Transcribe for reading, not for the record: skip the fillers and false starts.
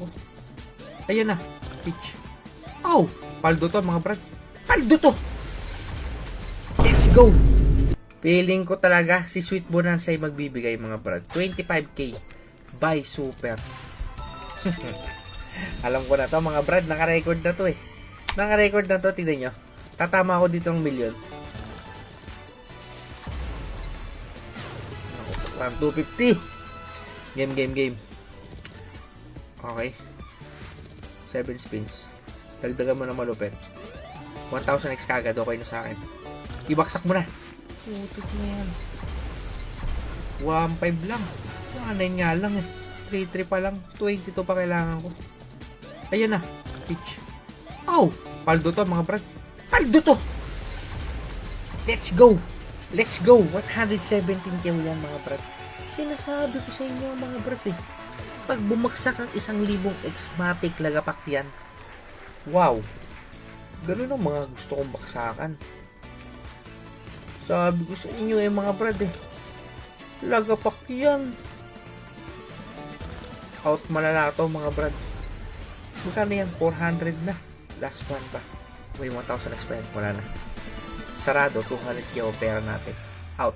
ko. Ayan na. Pitch. Oh! Paldo to mga brad. Paldo to! Let's go! Feeling ko talaga si Sweet Bonanza ay magbibigay mga brad. 25k. Buy super. Alam ko na to mga brad. Naka-record na to eh. Naka-record na to. Tignan nyo. Tatama ako dito ng million. 250. Game. Okay. 7 spins. Dagdagan mo na malupit. 1,000x kagad. Okay na sa akin. Ibaksak mo na. Putik na yan. 1.5 lang. 1.9 nga lang eh. 3.3 pa lang. 22 pa kailangan ko. Ayan na. Pitch. Oh! Paldo to mga brad. Paldo to! Let's go! Let's go! 117k yan mga brad. Sinasabi ko sa inyo mga brad eh. Pag bumagsak ang 1,000 Xmatic lagapak yan. Wow! Ganun ang mga gusto kong baksakan. Sabi ko sa inyo eh mga brad eh. Lagapak yan. Out malala to mga brad. Magkano yan? 400 na. Last one pa. May 1,000 expand. Wala na. Sarado. 200k o pera natin. Out.